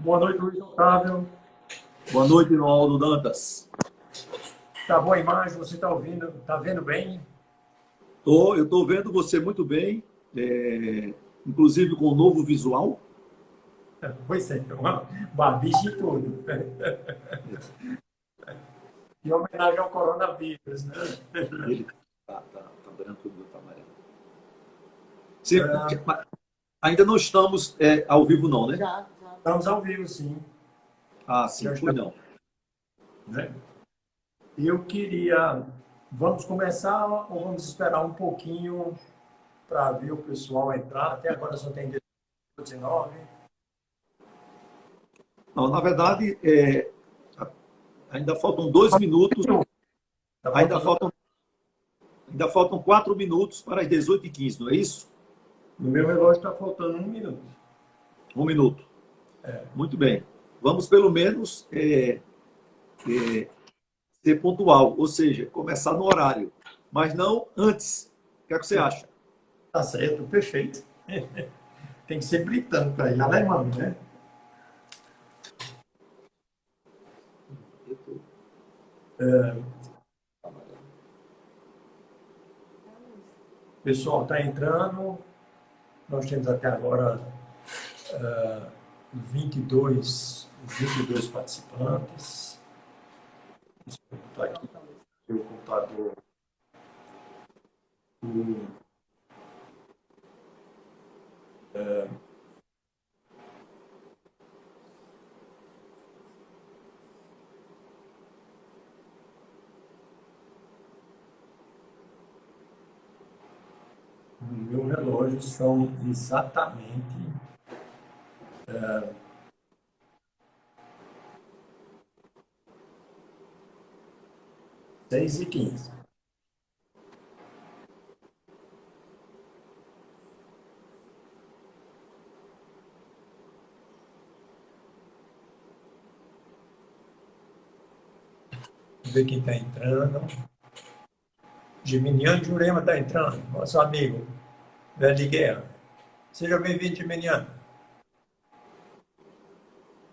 Boa noite, Luiz Otávio. Boa noite, Ronaldo Dantas. Tá boa a imagem? Você está ouvindo? Está vendo bem? Eu estou vendo você muito bem, inclusive com um novo visual. Pois é, uma barbicha e tudo. Em homenagem ao coronavírus, né? Ele tá branco e tá amarelo. Sim, ainda não estamos ao vivo, não, né? Já. Estamos ao vivo, sim. Ah, sim, Já pois está, não. né? Eu queria... Vamos começar ou vamos esperar um pouquinho para ver o pessoal entrar? Até agora só tem 19. Não, na verdade, ainda faltam 2 minutos, Tá ainda faltando... faltam, ainda faltam 4 minutos para as 18h15, não é isso? No meu relógio está faltando 1 minuto. 1 minuto. Muito bem. Vamos, pelo menos, ser pontual, ou seja, começar no horário, mas não antes. O que é que você acha? Tá certo, perfeito. Tem que ser britânico aí, alemão, né? O pessoal está entrando. Nós temos até agora 22 participantes. Deixa eu botar aqui o computador. No meu relógio são exatamente 6h15. Vamos ver quem está entrando. Geminiano Jurema está entrando, nosso amigo Velho Guerra. Seja bem-vindo, Geminiano.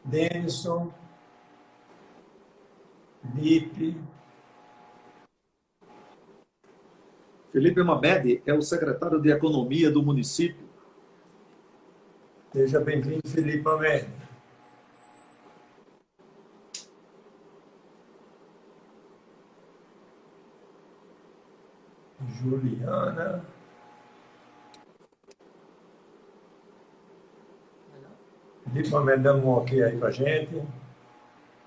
Denison, Lipe, Felipe Mabed é o secretário de Economia do município. seja bem-vindo, Felipe Amém. Juliana. Felipe Amém dando um ok aí pra gente.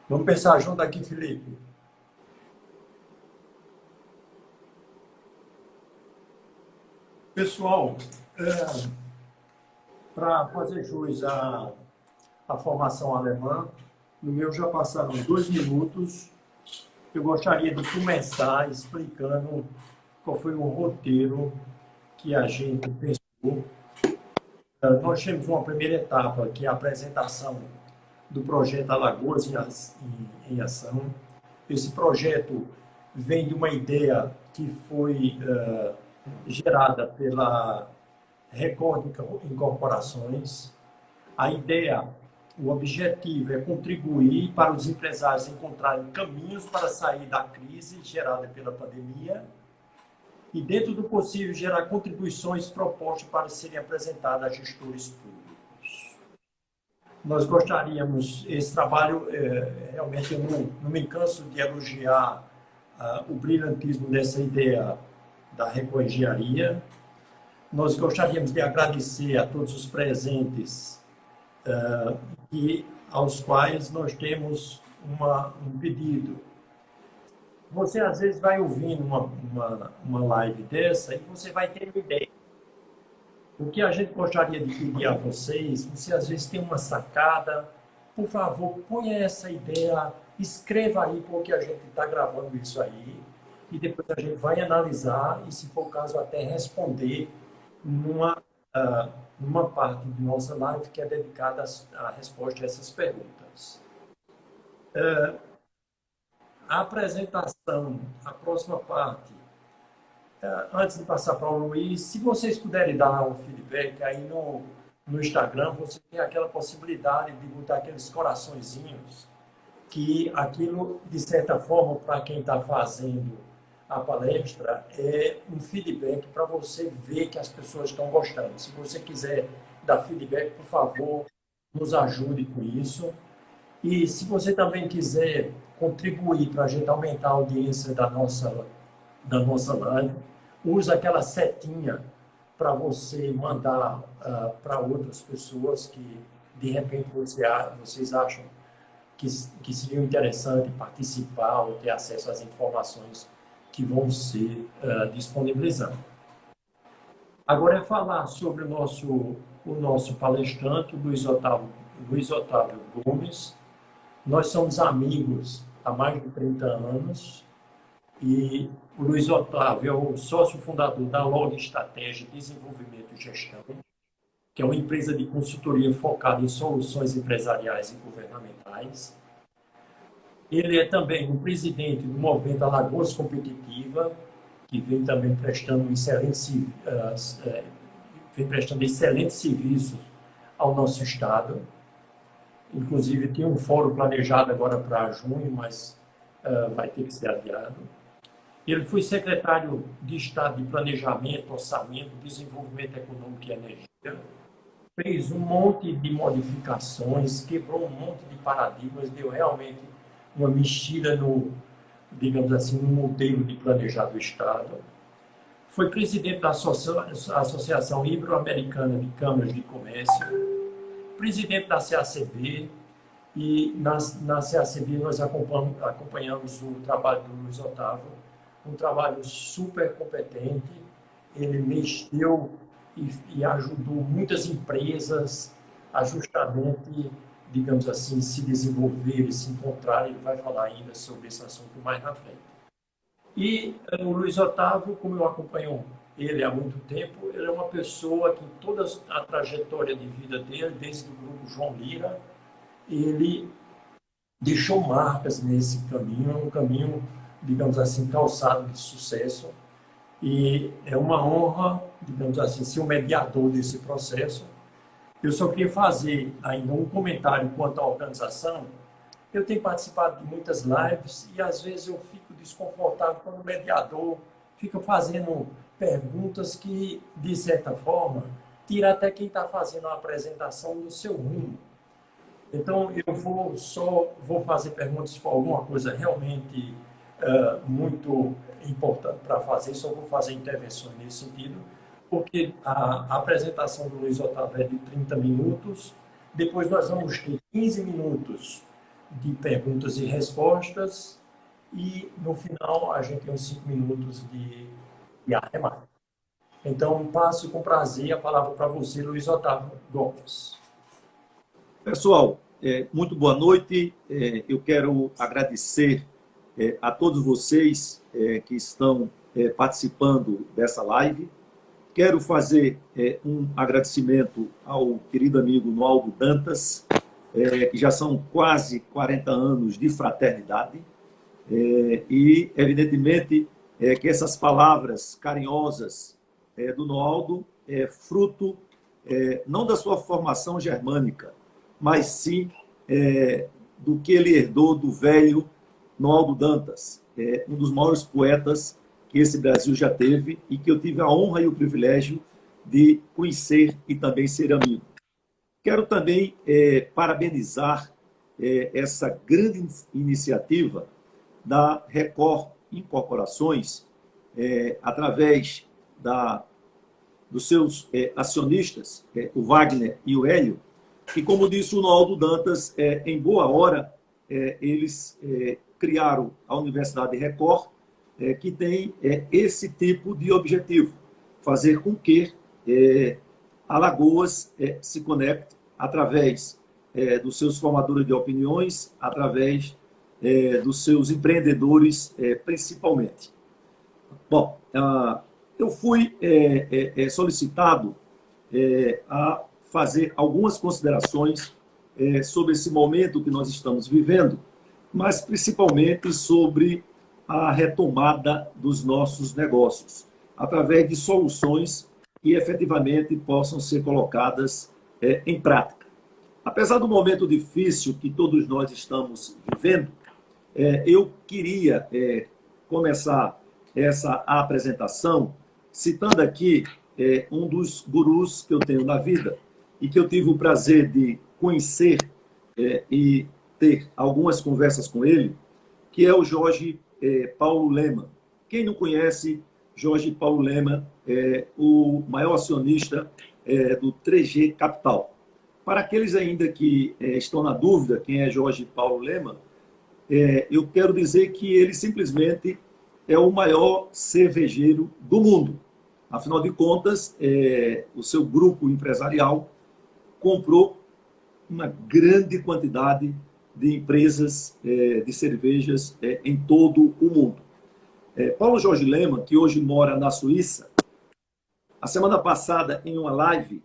Vamos pensar junto aqui, Felipe. Pessoal, para fazer jus à formação alemã, no meu já passaram 2 minutos. Eu gostaria de começar explicando qual foi o roteiro que a gente pensou. Nós temos uma primeira etapa, que é a apresentação do projeto Alagoas em Ação. Esse projeto vem de uma ideia que foi gerada pela Record Incorporações. A ideia, o objetivo é contribuir para os empresários encontrarem caminhos para sair da crise gerada pela pandemia e, dentro do possível, gerar contribuições propostas para serem apresentadas a gestores públicos. Nós gostaríamos, esse trabalho, realmente eu não me canso de elogiar o brilhantismo dessa ideia da Recoengenharia. Nós gostaríamos de agradecer a todos os presentes aos quais nós temos um pedido. Você, às vezes, vai ouvindo uma live dessa e você vai ter uma ideia. O que a gente gostaria de pedir a vocês, você às vezes tem uma sacada, por favor, ponha essa ideia, escreva aí, porque a gente está gravando isso aí, e depois a gente vai analisar e, se for o caso, até responder numa parte de nossa live que é dedicada à resposta a essas perguntas. A apresentação, a próxima parte, antes de passar para o Luiz, se vocês puderem dar um feedback aí no Instagram, você tem aquela possibilidade de botar aqueles coraçõezinhos, que aquilo, de certa forma, para quem está fazendo a palestra, é um feedback para você ver que as pessoas estão gostando. Se você quiser dar feedback, por favor, nos ajude com isso. E se você também quiser contribuir para a gente aumentar a audiência da nossa live, usa aquela setinha para você mandar para outras pessoas que, de repente, vocês acham que seria interessante participar ou ter acesso às informações que vão ser disponibilizadas. Agora é falar sobre o nosso palestrante, Luiz Otávio Gomes. Nós somos amigos há mais de 30 anos e o Luiz Otávio é o sócio fundador da Log Estratégia, Desenvolvimento e Gestão, que é uma empresa de consultoria focada em soluções empresariais e governamentais. Ele é também o presidente do Movimento Alagoas Competitiva, que vem também prestando excelentes serviços ao nosso Estado. Inclusive, tem um fórum planejado agora para junho, mas vai ter que ser adiado. Ele foi secretário de Estado de Planejamento, Orçamento, Desenvolvimento Econômico e Energia. Fez um monte de modificações, quebrou um monte de paradigmas, deu realmente uma mexida no, digamos assim, no modelo de planejar do Estado. Foi presidente da Associação Ibero-Americana de Câmaras de Comércio, presidente da CACB, e na CACB nós acompanhamos o trabalho do Luiz Otávio, um trabalho super competente. Ele mexeu e ajudou muitas empresas a justamente, digamos assim, se desenvolver e se encontrar. Ele vai falar ainda sobre esse assunto mais na frente. E o Luiz Otávio, como eu acompanho ele há muito tempo, ele é uma pessoa que toda a trajetória de vida dele, desde o grupo João Lira, ele deixou marcas nesse caminho, um caminho, digamos assim, calçado de sucesso. E é uma honra, digamos assim, ser o mediador desse processo. Eu só queria fazer ainda um comentário quanto à organização. Eu tenho participado de muitas lives e às vezes eu fico desconfortável quando o mediador fica fazendo perguntas que, de certa forma, tira até quem está fazendo a apresentação do seu rumo. Então, eu vou fazer perguntas por alguma coisa realmente muito importante para fazer, só vou fazer intervenções nesse sentido, porque a apresentação do Luiz Otávio é de 30 minutos, depois nós vamos ter 15 minutos de perguntas e respostas, e no final a gente tem uns 5 minutos de arremate. Então, passo com prazer a palavra para você, Luiz Otávio Gomes. Pessoal, muito boa noite. Eu quero agradecer a todos vocês que estão participando dessa live. Quero fazer um agradecimento ao querido amigo Noaldo Dantas, que já são quase 40 anos de fraternidade, e, evidentemente, que essas palavras carinhosas do Noaldo é fruto não da sua formação germânica, mas sim do que ele herdou do velho Noaldo Dantas, um dos maiores poetas que esse Brasil já teve e que eu tive a honra e o privilégio de conhecer e também ser amigo. Quero também parabenizar essa grande iniciativa da Record Incorporações, através dos seus acionistas, o Wagner e o Hélio, e, como disse o Noaldo Dantas, em boa hora, eles criaram a Universidade Record, que tem esse tipo de objetivo, fazer com que Alagoas se conecte através dos seus formadores de opiniões, através dos seus empreendedores, principalmente. Bom, eu fui solicitado a fazer algumas considerações sobre esse momento que nós estamos vivendo, mas principalmente sobre a retomada dos nossos negócios, através de soluções que efetivamente possam ser colocadas em prática. Apesar do momento difícil que todos nós estamos vivendo, eu queria começar essa apresentação citando aqui um dos gurus que eu tenho na vida e que eu tive o prazer de conhecer e ter algumas conversas com ele, que é o Jorge Paulo Lemann. Quem não conhece, Jorge Paulo Lemann é o maior acionista do 3G Capital. Para aqueles ainda que estão na dúvida quem é Jorge Paulo Lemann, eu quero dizer que ele simplesmente é o maior cervejeiro do mundo. Afinal de contas, o seu grupo empresarial comprou uma grande quantidade de empresas de cervejas em todo o mundo. Paulo Jorge Lemann, que hoje mora na Suíça, a semana passada, em uma live,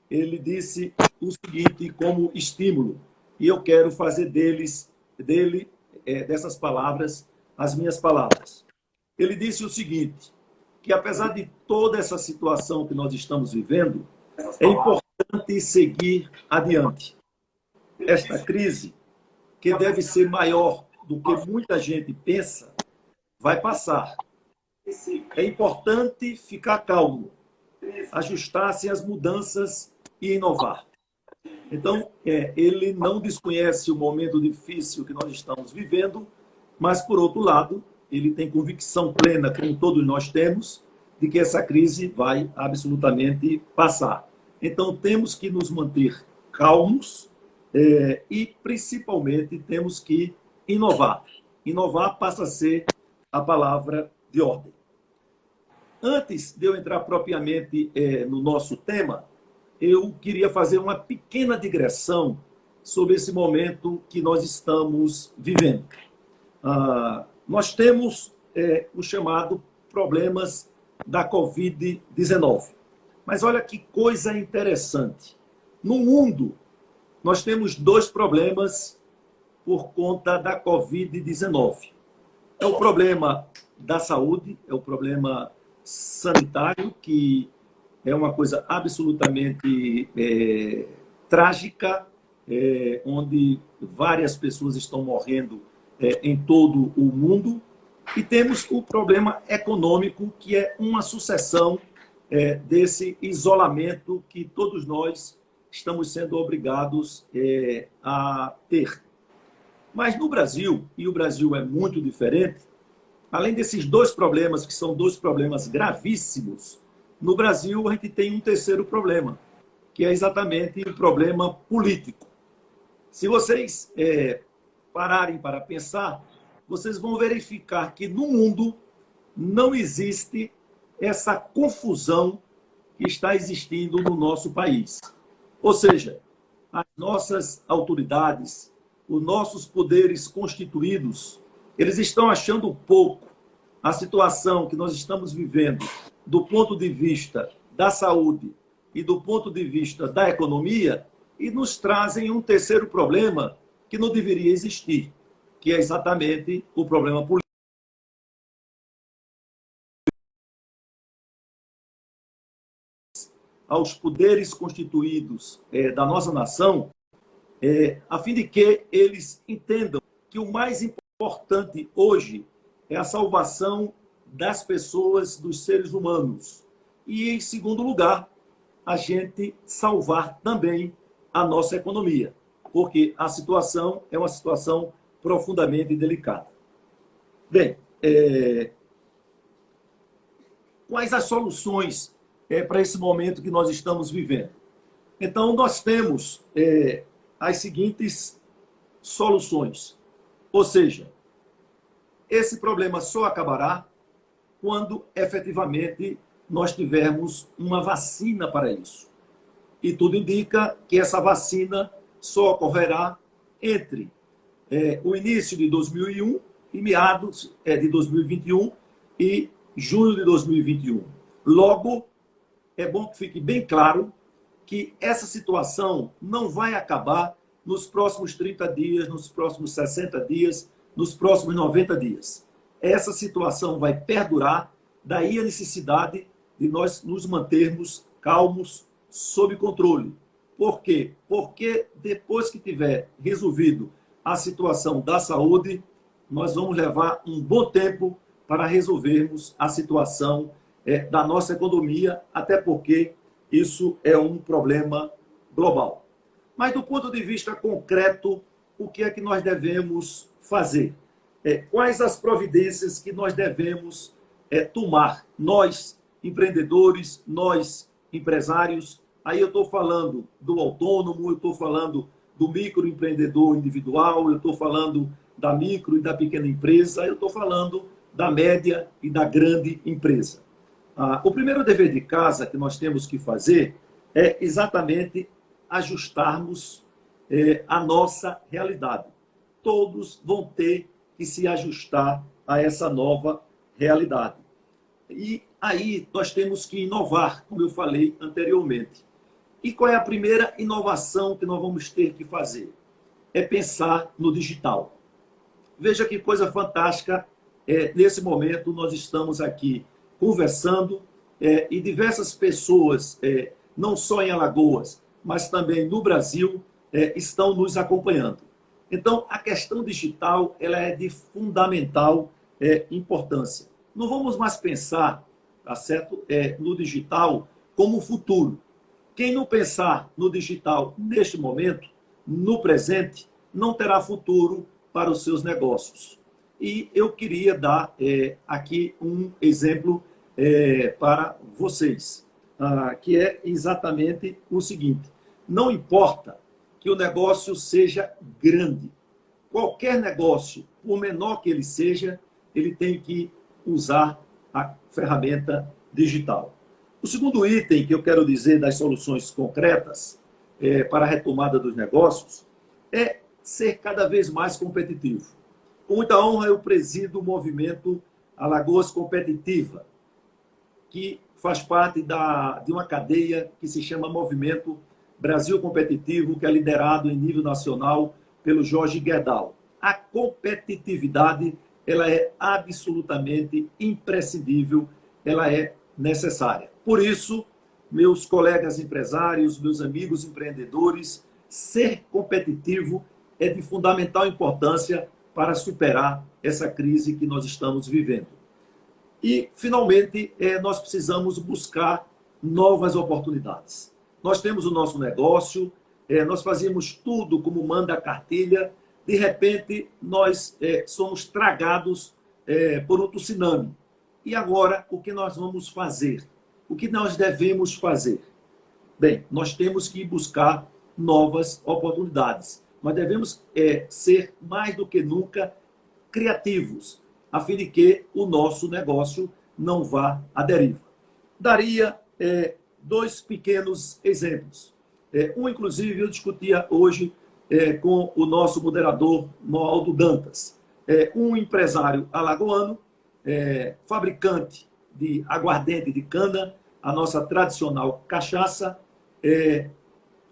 ele disse o seguinte como estímulo, e eu quero fazer dessas palavras as minhas palavras. Ele disse o seguinte, que apesar de toda essa situação que nós estamos vivendo, é importante seguir adiante. Esta crise, que deve ser maior do que muita gente pensa, vai passar. É importante ficar calmo, ajustar-se às mudanças e inovar. Então, ele não desconhece o momento difícil que nós estamos vivendo, mas, por outro lado, ele tem convicção plena, como todos nós temos, de que essa crise vai absolutamente passar. Então, temos que nos manter calmos e, principalmente, temos que inovar. Inovar passa a ser a palavra de ordem. Antes de eu entrar propriamente no nosso tema, eu queria fazer uma pequena digressão sobre esse momento que nós estamos vivendo. Nós temos o chamado problemas da Covid-19. Mas olha que coisa interessante. No mundo, nós temos dois problemas por conta da Covid-19. É o problema da saúde, é o problema sanitário, que é uma coisa absolutamente trágica, onde várias pessoas estão morrendo em todo o mundo. E temos o problema econômico, que é uma sucessão desse isolamento que todos nós estamos sendo obrigados a ter. Mas no Brasil, e o Brasil é muito diferente, além desses dois problemas, que são dois problemas gravíssimos, no Brasil a gente tem um terceiro problema, que é exatamente o problema político. Se vocês pararem para pensar, vocês vão verificar que no mundo não existe essa confusão que está existindo no nosso país. Ou seja, as nossas autoridades, os nossos poderes constituídos, eles estão achando pouco a situação que nós estamos vivendo do ponto de vista da saúde e do ponto de vista da economia e nos trazem um terceiro problema que não deveria existir, que é exatamente o problema político. Aos poderes constituídos da nossa nação, a fim de que eles entendam que o mais importante hoje é a salvação das pessoas, dos seres humanos. E, em segundo lugar, a gente salvar também a nossa economia, porque a situação é uma situação profundamente delicada. Bem, quais as soluções para esse momento que nós estamos vivendo? Então, nós temos as seguintes soluções. Ou seja, esse problema só acabará quando efetivamente nós tivermos uma vacina para isso. E tudo indica que essa vacina só ocorrerá entre o início de 2001 e meados de 2021 e junho de 2021. Logo, é bom que fique bem claro que essa situação não vai acabar nos próximos 30 dias, nos próximos 60 dias, nos próximos 90 dias. Essa situação vai perdurar, daí a necessidade de nós nos mantermos calmos, sob controle. Por quê? Porque depois que tiver resolvido a situação da saúde, nós vamos levar um bom tempo para resolvermos a situação da nossa economia, até porque isso é um problema global. Mas do ponto de vista concreto, o que é que nós devemos fazer? Quais as providências que nós devemos tomar? Nós, empreendedores, nós, empresários, aí eu estou falando do autônomo, eu estou falando do microempreendedor individual, eu estou falando da micro e da pequena empresa, eu estou falando da média e da grande empresa. O primeiro dever de casa que nós temos que fazer é exatamente ajustarmos a nossa realidade. Todos vão ter que se ajustar a essa nova realidade. E aí nós temos que inovar, como eu falei anteriormente. E qual é a primeira inovação que nós vamos ter que fazer? É pensar no digital. Veja que coisa fantástica. Nesse momento, nós estamos aqui conversando e diversas pessoas, não só em Alagoas, mas também no Brasil, estão nos acompanhando. Então, a questão digital ela é de fundamental importância. Não vamos mais pensar, tá certo? No digital como futuro. Quem não pensar no digital neste momento, no presente, não terá futuro para os seus negócios. E eu queria dar aqui um exemplo para vocês, que é exatamente o seguinte. Não importa que o negócio seja grande. Qualquer negócio, por menor que ele seja, ele tem que usar a ferramenta digital. O segundo item que eu quero dizer das soluções concretas para a retomada dos negócios é ser cada vez mais competitivo. Com muita honra, eu presido o movimento Alagoas Competitiva, que faz parte de uma cadeia que se chama Movimento Brasil Competitivo, que é liderado em nível nacional pelo Jorge Guedal. A competitividade ela é absolutamente imprescindível, ela é necessária. Por isso, meus colegas empresários, meus amigos empreendedores, ser competitivo é de fundamental importância para superar essa crise que nós estamos vivendo. E, finalmente, nós precisamos buscar novas oportunidades. Nós temos o nosso negócio, nós fazemos tudo como manda a cartilha, de repente nós somos tragados por um tsunami. E agora, o que nós vamos fazer? O que nós devemos fazer? Bem, nós temos que buscar novas oportunidades. Nós devemos ser, mais do que nunca, criativos, a fim de que o nosso negócio não vá à deriva. Daria dois pequenos exemplos. Inclusive, eu discutia hoje com o nosso moderador, Noaldo Dantas. Um empresário alagoano, fabricante de aguardente de cana, a nossa tradicional cachaça,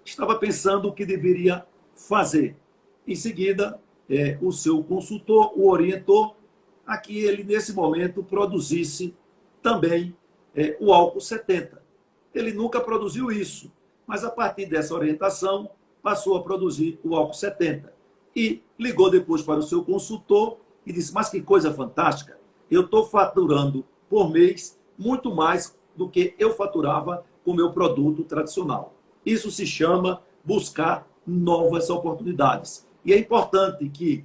estava pensando o que deveria fazer. Em seguida, o seu consultor o orientou a que ele, nesse momento, produzisse também o álcool 70. Ele nunca produziu isso, mas a partir dessa orientação, passou a produzir o álcool 70. E ligou depois para o seu consultor e disse, mas que coisa fantástica, eu estou faturando por mês muito mais do que eu faturava com o meu produto tradicional. Isso se chama buscar novas oportunidades. E é importante que,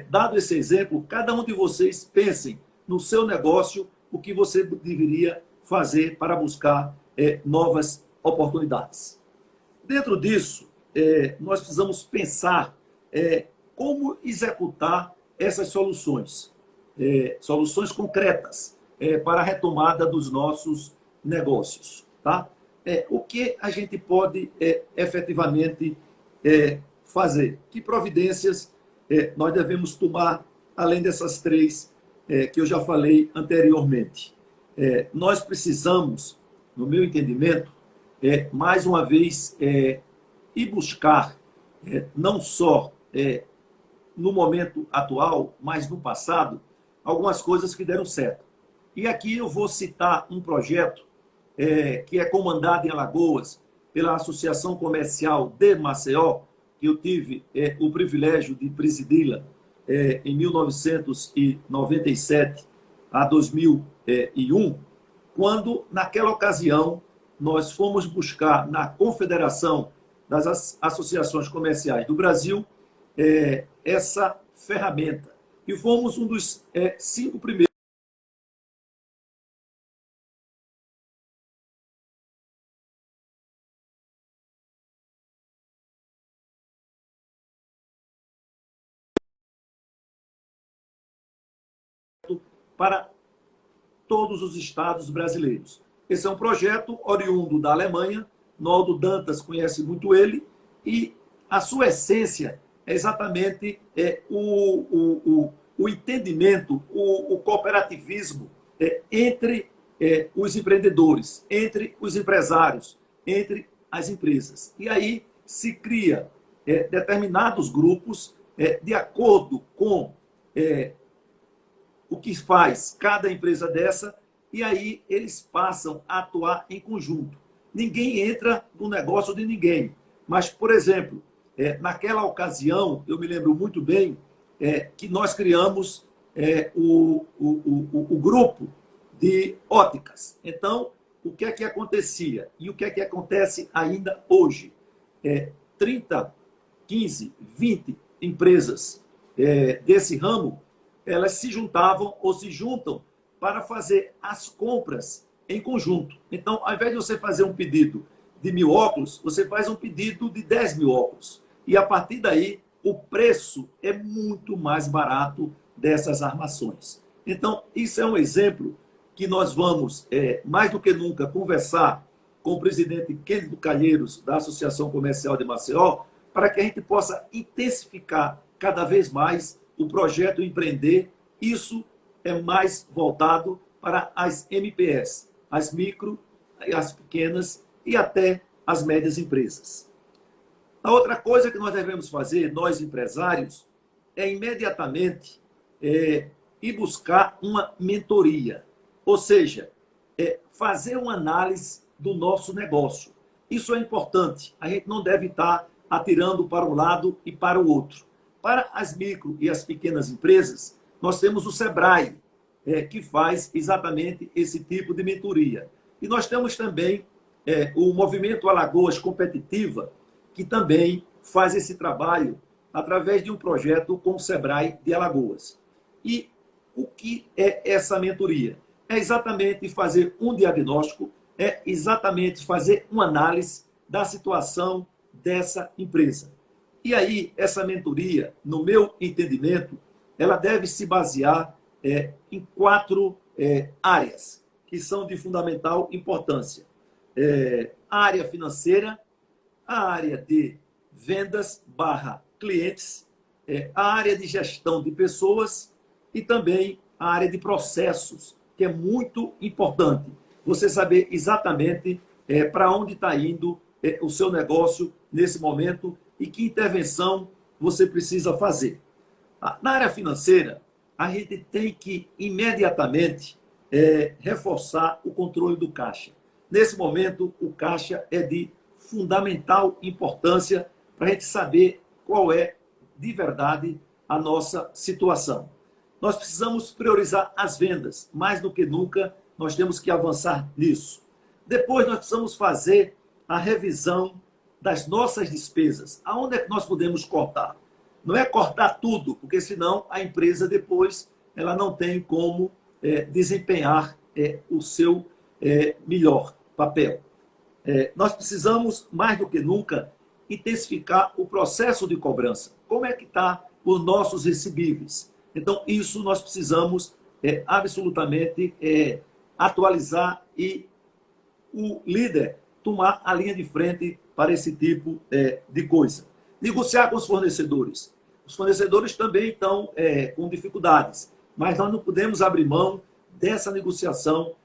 dado esse exemplo, cada um de vocês pensem no seu negócio o que você deveria fazer para buscar novas oportunidades. Dentro disso, nós precisamos pensar como executar essas soluções, soluções concretas para a retomada dos nossos negócios. Tá? O que a gente pode efetivamente fazer? Que providências nós devemos tomar, além dessas três que eu já falei anteriormente? Nós precisamos, no meu entendimento, mais uma vez, ir buscar, não só no momento atual, mas no passado, algumas coisas que deram certo. E aqui eu vou citar um projeto que é comandado em Alagoas pela Associação Comercial de Maceió, que eu tive o privilégio de presidi-la em 1997 a 2001, quando, naquela ocasião, nós fomos buscar na Confederação das Associações Comerciais do Brasil essa ferramenta. E fomos um dos 5 primeiros para todos os estados brasileiros. Esse é um projeto oriundo da Alemanha, Noldo Dantas conhece muito ele, e a sua essência é exatamente o entendimento, o cooperativismo entre os empreendedores, entre os empresários, entre as empresas. E aí se cria determinados grupos de acordo com o que faz cada empresa dessa, e aí eles passam a atuar em conjunto. Ninguém entra no negócio de ninguém. Mas, por exemplo, naquela ocasião, eu me lembro muito bem que nós criamos o grupo de óticas. Então, o que é que acontecia? E o que é que acontece ainda hoje? 30, 15, 20 empresas desse ramo, elas se juntavam ou se juntam para fazer as compras em conjunto. Então, ao invés de você fazer um pedido de 1.000 óculos, você faz um pedido de 10.000 óculos. E, a partir daí, o preço é muito mais barato dessas armações. Então, isso é um exemplo que nós vamos, mais do que nunca, conversar com o presidente Cândido Calheiros, da Associação Comercial de Maceió, para que a gente possa intensificar cada vez mais o projeto Empreender. Isso é mais voltado para as MPS, as micro, as pequenas e até as médias empresas. A outra coisa que nós devemos fazer, nós empresários, é imediatamente ir buscar uma mentoria, ou seja, fazer uma análise do nosso negócio. Isso é importante. A gente não deve estar atirando para um lado e para o outro. Para as micro e as pequenas empresas, nós temos o Sebrae, que faz exatamente esse tipo de mentoria. E nós temos também o Movimento Alagoas Competitiva, que também faz esse trabalho através de um projeto com o Sebrae de Alagoas. E o que é essa mentoria? É exatamente fazer um diagnóstico, é exatamente fazer uma análise da situação dessa empresa. E aí, essa mentoria, no meu entendimento, ela deve se basear em 4 áreas que são de fundamental importância. A área financeira, a área de vendas / clientes, a área de gestão de pessoas e também a área de processos, que é muito importante. Você saber exatamente para onde está indo o seu negócio nesse momento e que intervenção você precisa fazer. Na área financeira, a gente tem que imediatamente reforçar o controle do caixa. Nesse momento, o caixa é de fundamental importância para a gente saber qual é, de verdade, a nossa situação. Nós precisamos priorizar as vendas. Mais do que nunca, nós temos que avançar nisso. Depois, nós precisamos fazer a revisão das nossas despesas. Aonde é que nós podemos cortar? Não é cortar tudo, porque senão a empresa depois ela não tem como desempenhar o seu melhor papel. Nós precisamos, mais do que nunca, intensificar o processo de cobrança. Como é que está os nossos recebíveis? Então, isso nós precisamos absolutamente atualizar e o líder tomar a linha de frente para esse tipo de coisa. Negociar com os fornecedores. Os fornecedores também estão com dificuldades, mas nós não podemos abrir mão dessa negociação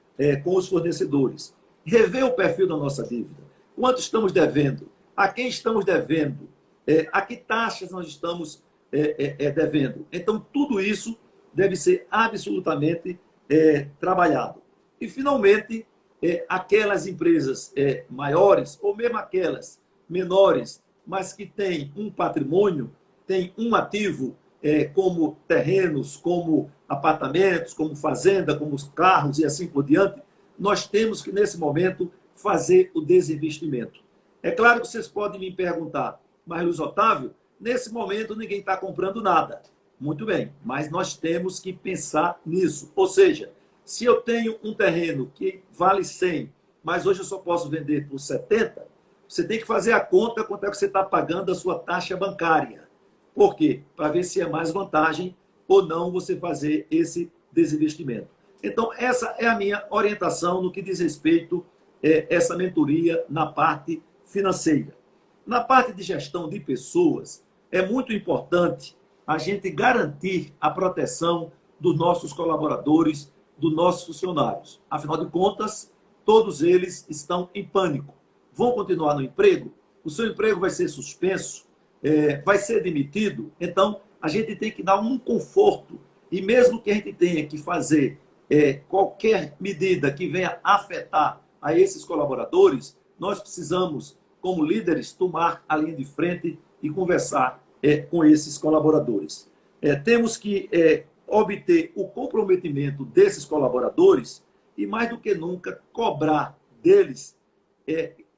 com os fornecedores. Rever o perfil da nossa dívida. Quanto estamos devendo? A quem estamos devendo? A que taxas nós estamos devendo? Então, tudo isso deve ser absolutamente trabalhado. E, finalmente, aquelas empresas maiores, ou mesmo aquelas menores, mas que têm um patrimônio, têm um ativo, como terrenos, como apartamentos, como fazenda, como carros e assim por diante, nós temos que, nesse momento, fazer o desinvestimento. É claro que vocês podem me perguntar, mas Luiz Otávio, nesse momento ninguém está comprando nada. Muito bem, mas nós temos que pensar nisso. Ou seja, se eu tenho um terreno que vale 100, mas hoje eu só posso vender por 70, você tem que fazer a conta quanto é que você está pagando a sua taxa bancária. Por quê? Para ver se é mais vantagem ou não você fazer esse desinvestimento. Então, essa é a minha orientação no que diz respeito a essa mentoria na parte financeira. Na parte de gestão de pessoas, é muito importante a gente garantir a proteção dos nossos colaboradores, dos nossos funcionários. Afinal de contas, todos eles estão em pânico. Vão continuar no emprego? O seu emprego vai ser suspenso? Vai ser demitido? Então, a gente tem que dar um conforto. E mesmo que a gente tenha que fazer qualquer medida que venha afetar a esses colaboradores, nós precisamos, como líderes, tomar a linha de frente e conversar com esses colaboradores. Temos que obter o comprometimento desses colaboradores e, mais do que nunca, cobrar deles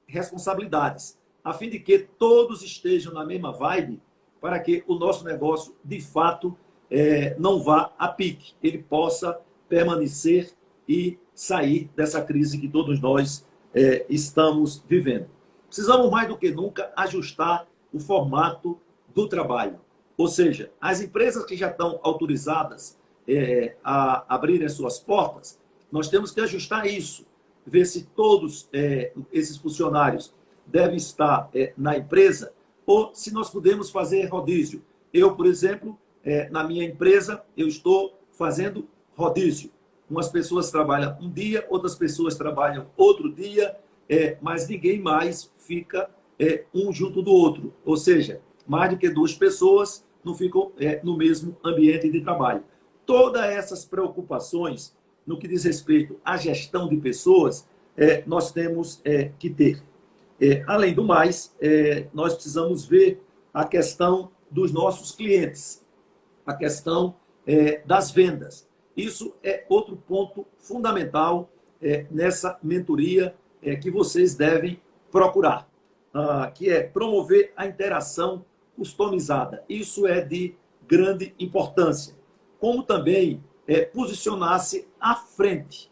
responsabilidades, a fim de que todos estejam na mesma vibe para que o nosso negócio, de fato, não vá a pique, ele possa permanecer e sair dessa crise que todos nós estamos vivendo. Precisamos, mais do que nunca, ajustar o formato do trabalho. Ou seja, as empresas que já estão autorizadas a abrirem as suas portas, nós temos que ajustar isso, ver se todos esses funcionários devem estar na empresa ou se nós podemos fazer rodízio. Eu, por exemplo, na minha empresa, eu estou fazendo rodízio. Umas pessoas trabalham um dia, outras pessoas trabalham outro dia, mas ninguém mais fica um junto do outro. Ou seja, mais do que duas pessoas não ficam no mesmo ambiente de trabalho. Todas essas preocupações, no que diz respeito à gestão de pessoas, nós temos que ter. Além do mais, nós precisamos ver a questão dos nossos clientes, a questão das vendas. Isso é outro ponto fundamental nessa mentoria que vocês devem procurar, que é promover a interação customizada. Isso é de grande importância. Como também posicionar-se à frente,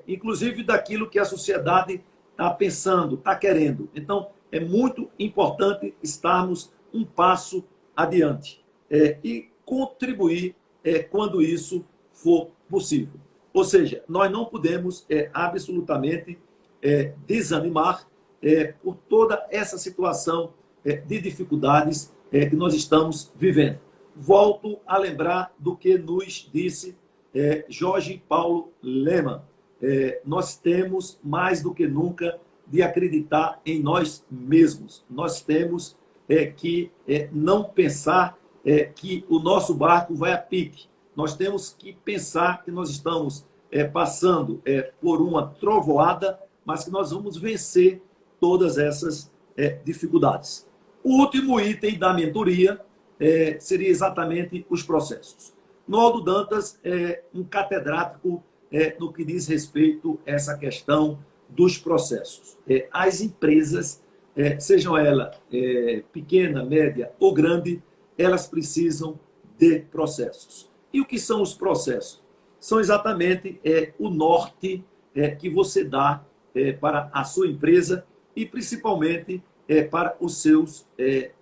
inclusive daquilo que a sociedade está pensando, está querendo. Então, é muito importante estarmos um passo adiante e contribuir quando isso for possível. Ou seja, nós não podemos absolutamente desanimar por toda essa situação de dificuldades que nós estamos vivendo. Volto a lembrar do que nos disse Jorge Paulo Lemann. Nós temos, mais do que nunca, de acreditar em nós mesmos. Nós temos que não pensar que o nosso barco vai a pique. Nós temos que pensar que nós estamos passando por uma trovoada, mas que nós vamos vencer todas essas dificuldades. O último item da mentoria seria exatamente os processos. Noldo Dantas é um catedrático no que diz respeito a essa questão dos processos. As empresas, sejam elas pequena, média ou grande, elas precisam de processos. E o que são os processos? São exatamente o norte que você dá para a sua empresa e principalmente para os seus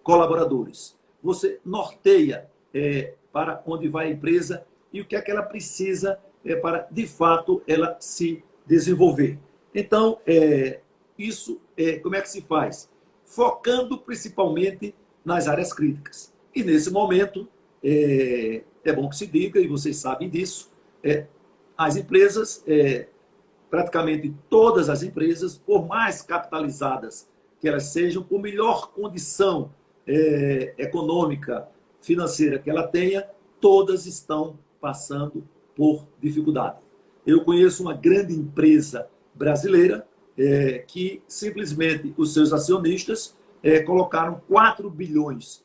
colaboradores. Você norteia para onde vai a empresa e o que é que ela precisa para, de fato, ela se desenvolver. Então, isso como é que se faz? Focando principalmente nas áreas críticas. E, nesse momento, é bom que se diga, e vocês sabem disso, as empresas, praticamente todas as empresas, por mais capitalizadas que elas sejam, por melhor condição econômica, financeira que ela tenha, todas estão passando por dificuldade. Eu conheço uma grande empresa brasileira, que simplesmente os seus acionistas colocaram 4 bilhões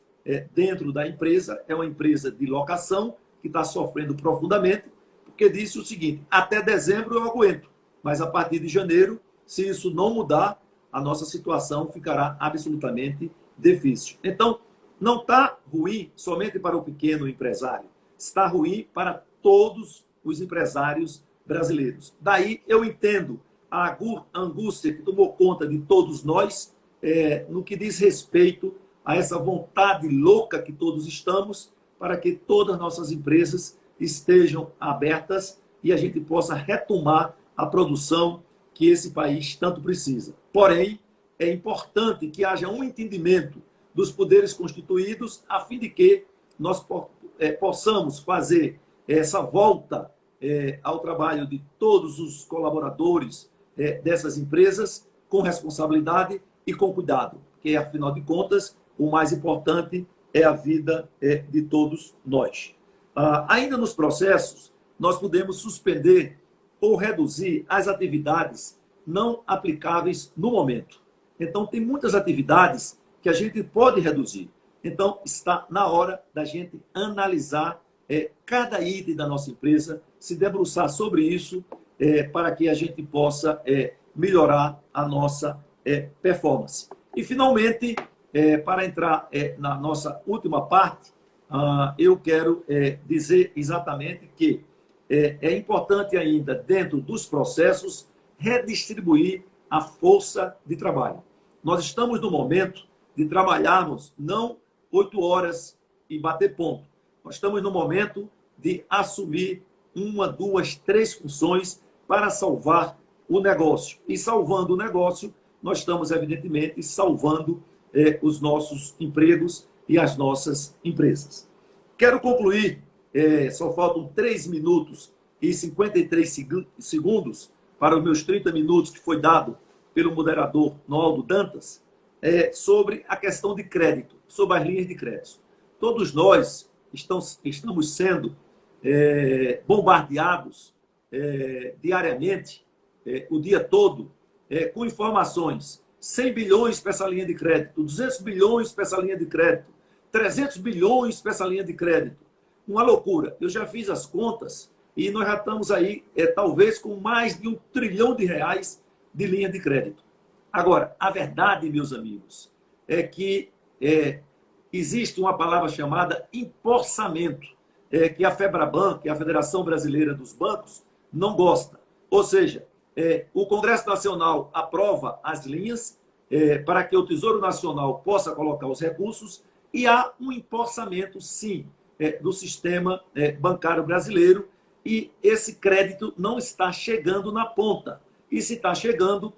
dentro da empresa. É uma empresa de locação que está sofrendo profundamente, porque disse o seguinte: até dezembro eu aguento, mas a partir de janeiro, se isso não mudar, a nossa situação ficará absolutamente difícil. Então, não está ruim somente para o pequeno empresário, está ruim para todos os empresários brasileiros. Daí eu entendo a angústia que tomou conta de todos nós no que diz respeito a essa vontade louca que todos estamos para que todas as nossas empresas estejam abertas e a gente possa retomar a produção que esse país tanto precisa. Porém, é importante que haja um entendimento dos poderes constituídos a fim de que nós possamos fazer essa volta ao trabalho de todos os colaboradores dessas empresas com responsabilidade e com cuidado, porque, afinal de contas, o mais importante é a vida de todos nós. Ainda nos processos, nós podemos suspender ou reduzir as atividades não aplicáveis no momento. Então, tem muitas atividades que a gente pode reduzir. Então, está na hora da gente analisar cada item da nossa empresa, se debruçar sobre isso, para que a gente possa melhorar a nossa performance. E, finalmente, para entrar na nossa última parte, eu quero dizer exatamente que é importante ainda, dentro dos processos, redistribuir a força de trabalho. Nós estamos no momento de trabalharmos não 8 horas e bater ponto. Nós estamos no momento de assumir 1, 2, 3 funções para salvar o negócio. E salvando o negócio, nós estamos, evidentemente, salvando os nossos empregos e as nossas empresas. Quero concluir, só faltam 3 minutos e 53 segundos para os meus 30 minutos que foi dado pelo moderador Noaldo Dantas, sobre a questão de crédito, sobre as linhas de crédito. Todos nós estamos sendo bombardeados diariamente, o dia todo, com informações. 100 bilhões para essa linha de crédito, 200 bilhões para essa linha de crédito, 300 bilhões para essa linha de crédito. Uma loucura. Eu já fiz as contas e nós já estamos aí, talvez, com mais de R$1 trilhão de linha de crédito. Agora, a verdade, meus amigos, é que existe uma palavra chamada empossamento, que a FEBRABAN, que é a Federação Brasileira dos Bancos, não gosta. Ou seja, o Congresso Nacional aprova as linhas para que o Tesouro Nacional possa colocar os recursos e há um empossamento, sim, do sistema bancário brasileiro e esse crédito não está chegando na ponta. E se está chegando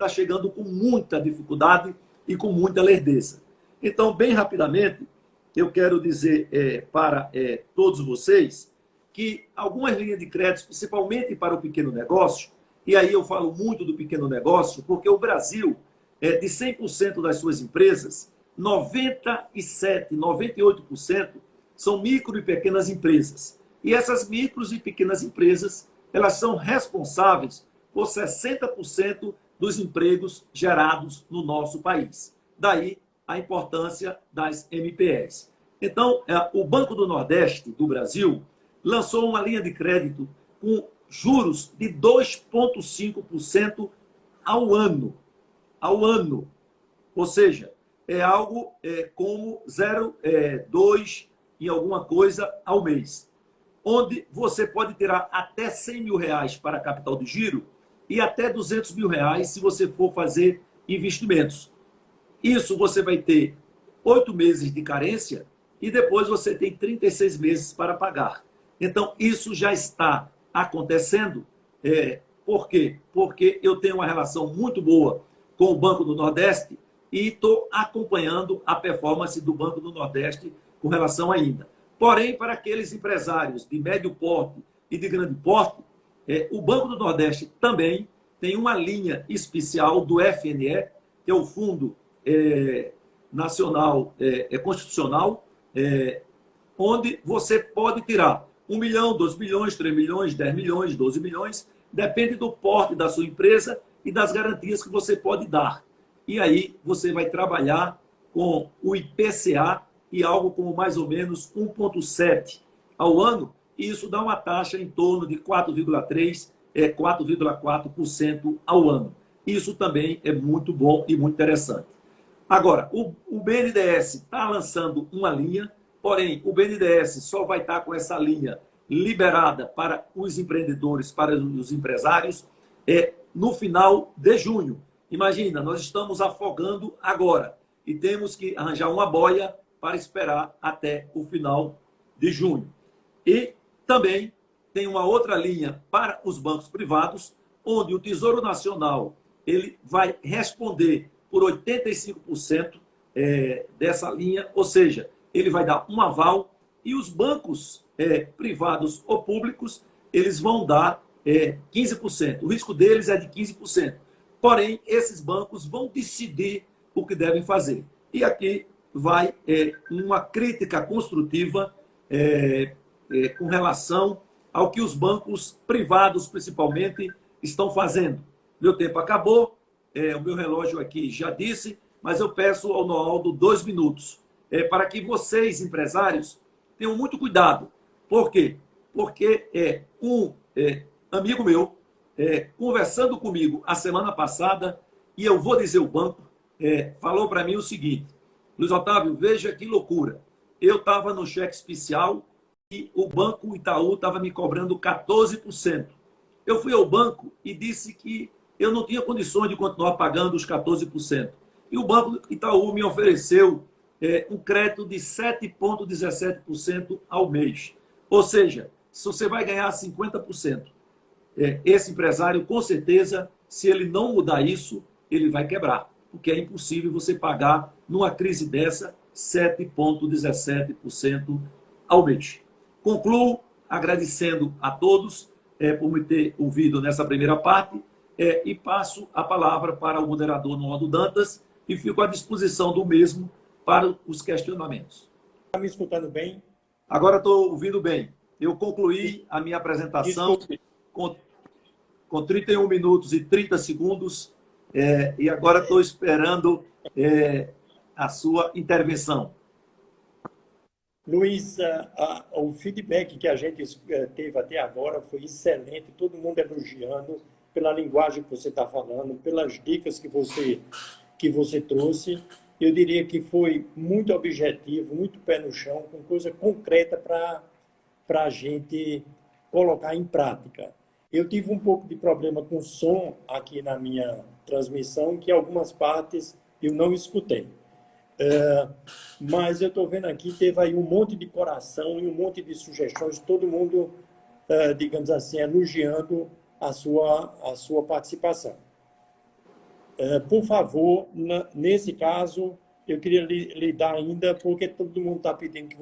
com muita dificuldade e com muita lerdeza. Então, bem rapidamente, eu quero dizer para todos vocês que algumas linhas de crédito, principalmente para o pequeno negócio, e aí eu falo muito do pequeno negócio, porque o Brasil, de 100% das suas empresas, 97%, 98% são micro e pequenas empresas. E essas micros e pequenas empresas, elas são responsáveis por 60% dos empregos gerados no nosso país. Daí a importância das MPS. Então, o Banco do Nordeste do Brasil lançou uma linha de crédito com juros de 2,5% ao ano. Ao ano. Ou seja, é algo como 0,2 e alguma coisa ao mês. Onde você pode tirar até R$100 mil para capital de giro e até R$200 mil se você for fazer investimentos. Isso você vai ter 8 meses de carência e depois você tem 36 meses para pagar. Então, isso já está acontecendo. Por quê? Porque eu tenho uma relação muito boa com o Banco do Nordeste e estou acompanhando a performance do Banco do Nordeste com relação ainda. Porém, para aqueles empresários de médio porte e de grande porte, o Banco do Nordeste também tem uma linha especial do FNE, que é o Fundo Nacional Constitucional, onde você pode tirar 1 milhão, 2 milhões, 3 milhões, 10 milhões, 12 milhões, depende do porte da sua empresa e das garantias que você pode dar. E aí você vai trabalhar com o IPCA e algo como mais ou menos 1,7 ao ano, e isso dá uma taxa em torno de 4,3, 4,4% ao ano. Isso também é muito bom e muito interessante. Agora, o BNDES está lançando uma linha, porém, o BNDES só vai estar com essa linha liberada para os empreendedores, para os empresários, no final de junho. Imagina, nós estamos afogando agora e temos que arranjar uma boia para esperar até o final de junho. E também tem uma outra linha para os bancos privados, onde o Tesouro Nacional ele vai responder por 85% dessa linha, ou seja, ele vai dar um aval e os bancos privados ou públicos, eles vão dar 15%. O risco deles é de 15%. Porém, esses bancos vão decidir o que devem fazer. E aqui vai uma crítica construtiva com relação ao que os bancos privados, principalmente, estão fazendo. Meu tempo acabou, o meu relógio aqui já disse, mas eu peço ao Noaldo 2 minutos, para que vocês, empresários, tenham muito cuidado. Por quê? Porque um amigo meu, conversando comigo a semana passada, e eu vou dizer o banco, falou para mim o seguinte: Luiz Otávio, veja que loucura. Eu estava no cheque especial e o Banco Itaú estava me cobrando 14%. Eu fui ao banco e disse que eu não tinha condições de continuar pagando os 14%. E o Banco Itaú me ofereceu um crédito de 7,17% ao mês. Ou seja, se você vai ganhar 50%. Esse empresário, com certeza, se ele não mudar isso, ele vai quebrar. Porque é impossível você pagar, numa crise dessa, 7,17% ao mês. Concluo agradecendo a todos por me ter ouvido nessa primeira parte e passo a palavra para o moderador Noaldo Dantas e fico à disposição do mesmo para os questionamentos. Está me escutando bem? Agora estou ouvindo bem. Eu concluí a minha apresentação com 31 minutos e 30 segundos e agora estou esperando a sua intervenção. Luiz, o feedback que a gente teve até agora foi excelente, todo mundo elogiando pela linguagem que você está falando, pelas dicas que você trouxe. Eu diria que foi muito objetivo, muito pé no chão, com coisa concreta para a gente colocar em prática. Eu tive um pouco de problema com som aqui na minha transmissão, que algumas partes eu não escutei. Mas eu estou vendo aqui, teve aí um monte de coração e um monte de sugestões, todo mundo, digamos assim, elogiando a sua participação. Por favor, nesse caso, eu queria lhe dar ainda, porque todo mundo está pedindo que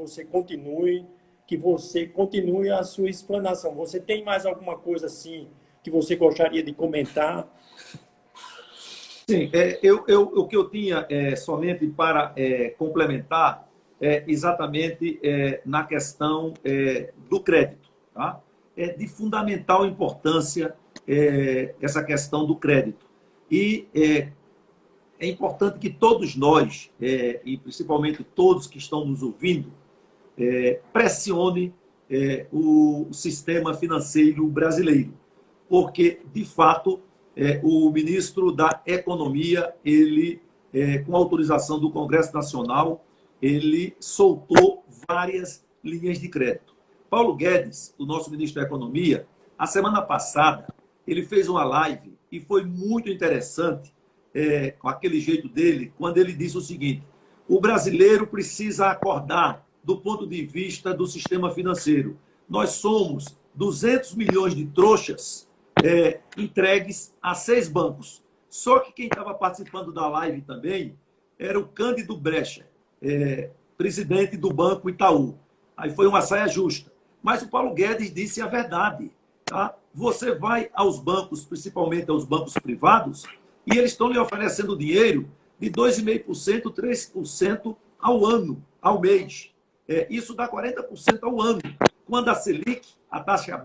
você continue a sua explanação. Você tem mais alguma coisa assim que você gostaria de comentar? Sim, o que eu tinha somente para complementar é exatamente na questão do crédito. Tá? É de fundamental importância essa questão do crédito. E é importante que todos nós, e principalmente todos que estão nos ouvindo, pressione o sistema financeiro brasileiro, porque, de fato, o ministro da Economia, ele, com autorização do Congresso Nacional, ele soltou várias linhas de crédito. Paulo Guedes, o nosso ministro da Economia, a semana passada, ele fez uma live e foi muito interessante, com aquele jeito dele, quando ele disse o seguinte: o brasileiro precisa acordar do ponto de vista do sistema financeiro. Nós somos 200 milhões de trouxas entregues a 6 bancos. Só que quem estava participando da live também era o Cândido Brecha, presidente do Banco Itaú. Aí foi uma saia justa. Mas o Paulo Guedes disse a verdade. Tá? Você vai aos bancos, principalmente aos bancos privados, e eles estão lhe oferecendo dinheiro de 2,5%, 3% ao ano, ao mês. Isso dá 40% ao ano. Quando a Selic, a taxa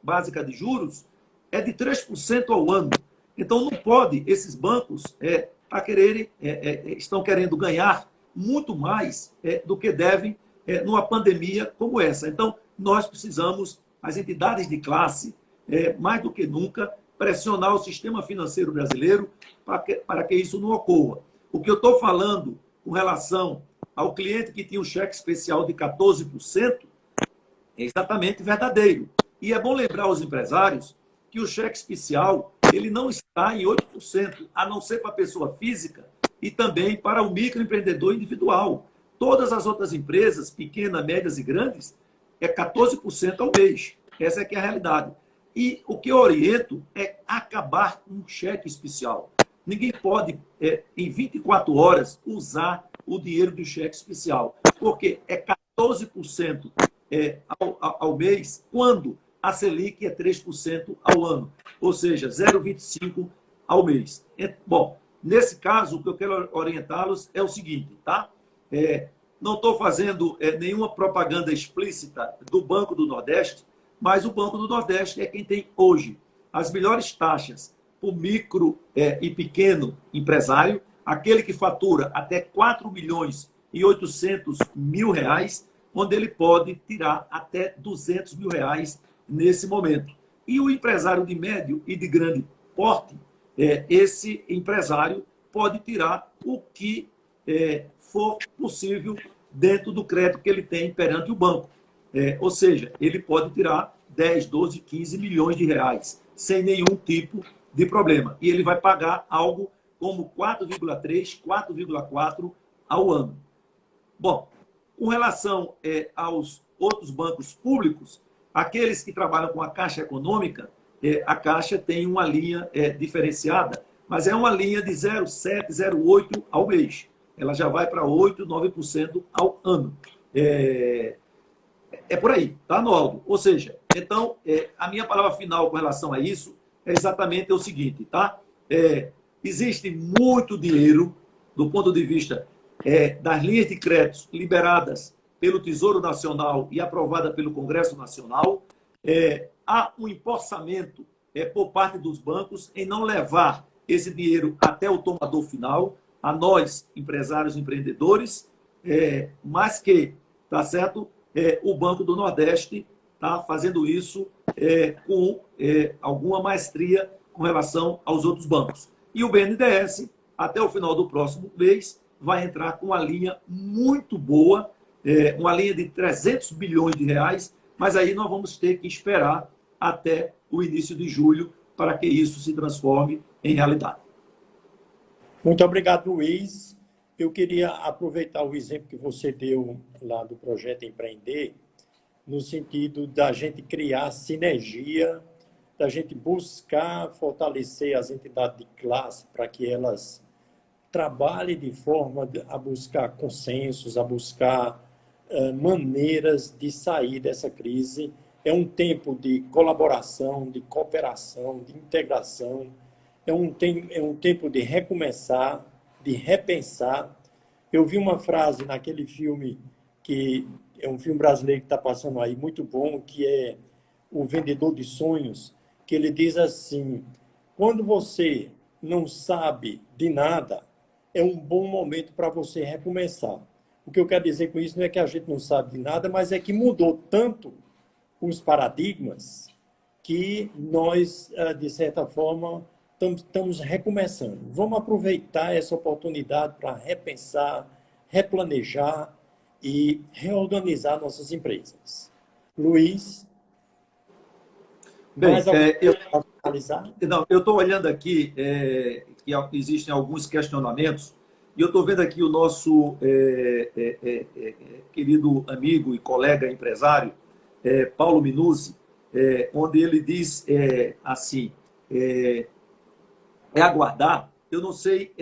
básica de juros, é de 3% ao ano. Então, não pode, esses bancos estão querendo ganhar muito mais do que devem numa pandemia como essa. Então, nós precisamos, as entidades de classe, mais do que nunca, pressionar o sistema financeiro brasileiro para que isso não ocorra. O que eu estou falando com relação ao cliente que tinha um cheque especial de 14% é exatamente verdadeiro. E é bom lembrar aos empresários que o cheque especial ele não está em 8%, a não ser para a pessoa física e também para o microempreendedor individual. Todas as outras empresas, pequenas, médias e grandes, é 14% ao mês. Essa é que é a realidade. E o que eu oriento é acabar com o cheque especial. Ninguém pode, em 24 horas, usar o dinheiro do cheque especial, porque é 14% ao mês, quando a Selic é 3% ao ano, ou seja, 0,25% ao mês. Bom, nesse caso, o que eu quero orientá-los é o seguinte, tá? Não estou fazendo nenhuma propaganda explícita do Banco do Nordeste, mas o Banco do Nordeste é quem tem hoje as melhores taxas para o micro e pequeno empresário, aquele que fatura até 4 milhões e 800 mil reais, onde ele pode tirar até 200 mil reais nesse momento. E o empresário de médio e de grande porte, esse empresário pode tirar o que for possível dentro do crédito que ele tem perante o banco. Ou seja, ele pode tirar 10, 12, 15 milhões de reais, sem nenhum tipo de problema. E ele vai pagar algo como 4,3, 4,4 ao ano. Bom, com relação aos outros bancos públicos, aqueles que trabalham com a Caixa Econômica, a Caixa tem uma linha diferenciada, mas é uma linha de 0,7, 0,8 ao mês. Ela já vai para 8, 9% ao ano. Por aí, tá, Naldo? Ou seja, então, a minha palavra final com relação a isso é exatamente o seguinte, tá? Existe muito dinheiro, do ponto de vista das linhas de créditos liberadas pelo Tesouro Nacional e aprovada pelo Congresso Nacional. Há um empossamento por parte dos bancos em não levar esse dinheiro até o tomador final, a nós, empresários e empreendedores, mas que, tá certo, o Banco do Nordeste está fazendo isso com alguma maestria com relação aos outros bancos. E o BNDES, até o final do próximo mês, vai entrar com uma linha muito boa, uma linha de 300 bilhões de reais, mas aí nós vamos ter que esperar até o início de julho para que isso se transforme em realidade. Muito obrigado, Luiz. Eu queria aproveitar o exemplo que você deu lá do projeto Empreender, no sentido da gente criar sinergia, da gente buscar fortalecer as entidades de classe para que elas trabalhem de forma a buscar consensos, a buscar maneiras de sair dessa crise. É um tempo de colaboração, de cooperação, de integração. É um tempo de recomeçar, de repensar. Eu vi uma frase naquele filme, que é um filme brasileiro que está passando aí, muito bom, que é O Vendedor de Sonhos, que ele diz assim: quando você não sabe de nada, é um bom momento para você recomeçar. O que eu quero dizer com isso não é que a gente não sabe de nada, mas é que mudou tanto os paradigmas que nós, de certa forma, estamos recomeçando. Vamos aproveitar essa oportunidade para repensar, replanejar e reorganizar nossas empresas. Luiz, bem, mais alguma coisa para finalizar? Não, eu estou olhando aqui que existem alguns questionamentos e eu estou vendo aqui o nosso querido amigo e colega empresário, Paulo Minuzzi, onde ele diz assim, aguardar. Eu não sei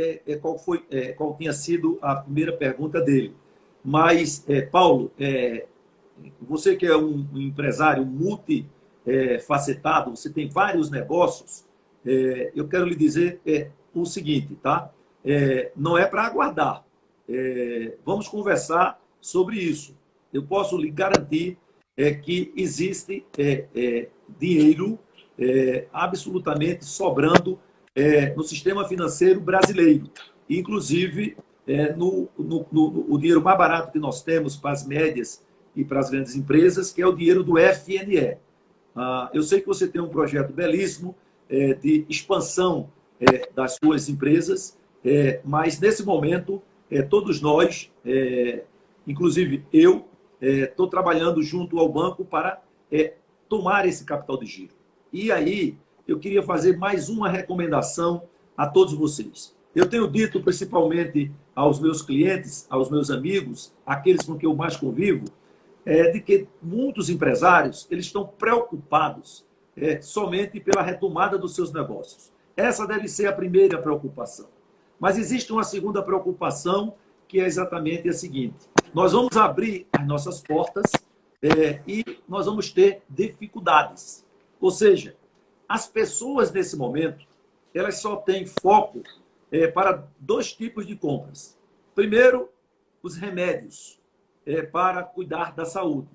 qual tinha sido a primeira pergunta dele, mas, Paulo, você que é um empresário multifacetado, você tem vários negócios, eu quero lhe dizer o seguinte, tá? Não é para aguardar. Vamos conversar sobre isso. Eu posso lhe garantir que existe dinheiro absolutamente sobrando no sistema financeiro brasileiro. Inclusive, o dinheiro mais barato que nós temos para as médias e para as grandes empresas, que é o dinheiro do FNE. Eu sei que você tem um projeto belíssimo de expansão das suas empresas, mas nesse momento, todos nós, inclusive eu, estou trabalhando junto ao banco para tomar esse capital de giro. E aí, eu queria fazer mais uma recomendação a todos vocês. Eu tenho dito, principalmente aos meus clientes, aos meus amigos, aqueles com quem eu mais convivo, de que muitos empresários eles estão preocupados somente pela retomada dos seus negócios. Essa deve ser a primeira preocupação. Mas existe uma segunda preocupação, que é exatamente a seguinte: nós vamos abrir as nossas portas e nós vamos ter dificuldades. Ou seja, as pessoas, nesse momento, elas só têm foco para dois tipos de compras. Primeiro, os remédios para cuidar da saúde.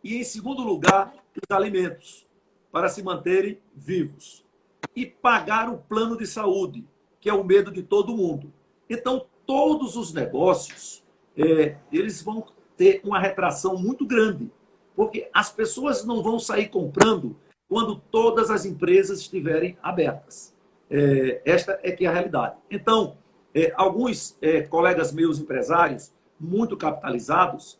E, em segundo lugar, os alimentos, para se manterem vivos. E pagar o plano de saúde, que é o medo de todo mundo. Então, todos os negócios, eles vão ter uma retração muito grande, porque as pessoas não vão sair comprando quando todas as empresas estiverem abertas. Esta é que é a realidade. Então, alguns colegas meus empresários, muito capitalizados,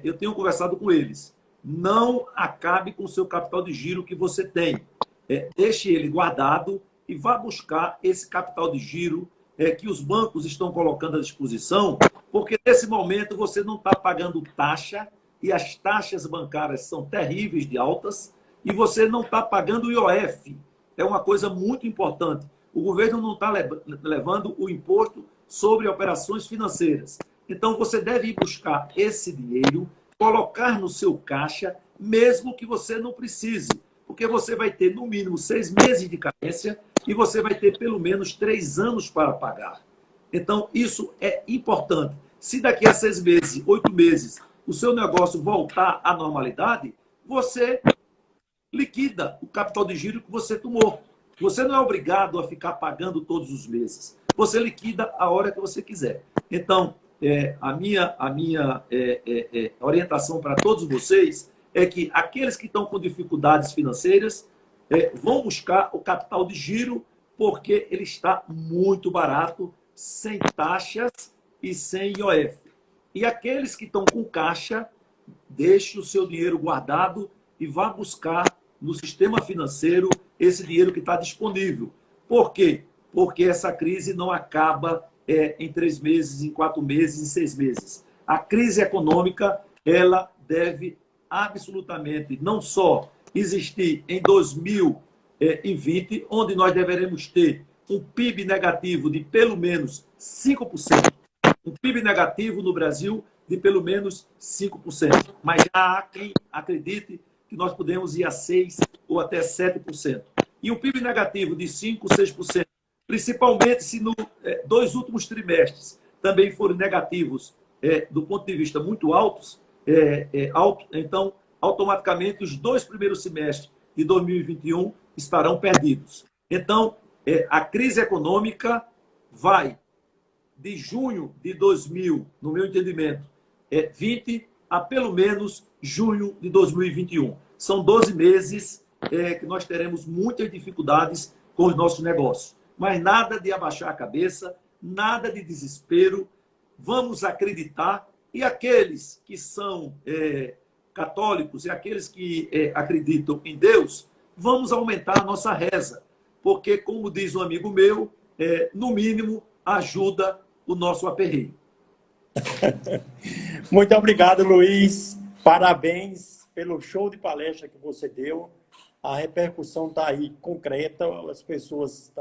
eu tenho conversado com eles. Não acabe com o seu capital de giro que você tem. Deixe ele guardado e vá buscar esse capital de giro que os bancos estão colocando à disposição, porque nesse momento você não está pagando taxa, e as taxas bancárias são terríveis de altas, e você não está pagando o IOF. É uma coisa muito importante. O governo não está levando o imposto sobre operações financeiras. Então, você deve ir buscar esse dinheiro, colocar no seu caixa, mesmo que você não precise, porque você vai ter, no mínimo, 6 meses de carência e você vai ter, pelo menos, 3 anos para pagar. Então, isso é importante. Se daqui a 6 meses, 8 meses, o seu negócio voltar à normalidade, você liquida o capital de giro que você tomou. Você não é obrigado a ficar pagando todos os meses. Você liquida a hora que você quiser. Então, a minha orientação para todos vocês é que aqueles que estão com dificuldades financeiras vão buscar o capital de giro, porque ele está muito barato, sem taxas e sem IOF. E aqueles que estão com caixa, deixe o seu dinheiro guardado e vá buscar no sistema financeiro esse dinheiro que está disponível. Por quê? Porque essa crise não acaba em 3 meses, em 4 meses, em 6 meses. A crise econômica, ela deve absolutamente não só existir em 2020, onde nós deveremos ter um PIB negativo de pelo menos 5%. Um PIB negativo no Brasil de pelo menos 5%. Mas já há quem acredite que nós podemos ir a 6% ou até 7%. E um PIB negativo de 5%, 6%, principalmente se nos 2 últimos trimestres também forem negativos do ponto de vista muito altos, então, automaticamente, os 2 primeiros semestres de 2021 estarão perdidos. Então, a crise econômica vai de junho de 2000, no meu entendimento, 20 a pelo menos junho de 2021. São 12 meses que nós teremos muitas dificuldades com os nossos negócios. Mas nada de abaixar a cabeça, nada de desespero. Vamos acreditar. E aqueles que são católicos e aqueles que acreditam em Deus, vamos aumentar a nossa reza. Porque, como diz um amigo meu, no mínimo, ajuda o nosso aperreio. Muito obrigado, Luiz. Parabéns pelo show de palestra que você deu. A repercussão está aí concreta. As pessoas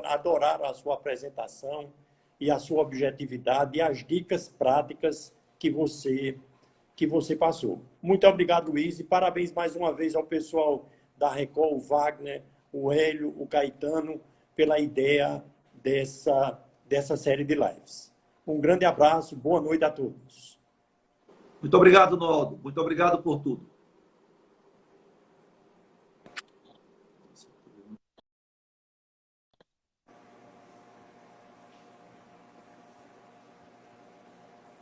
adoraram a sua apresentação e a sua objetividade e as dicas práticas que você passou. Muito obrigado, Luiz, e parabéns mais uma vez ao pessoal da Record, o Wagner, o Hélio, o Caetano, pela ideia dessa série de lives. Um grande abraço, boa noite a todos. Muito obrigado, Naldo. Muito obrigado por tudo.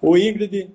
O Ingrid,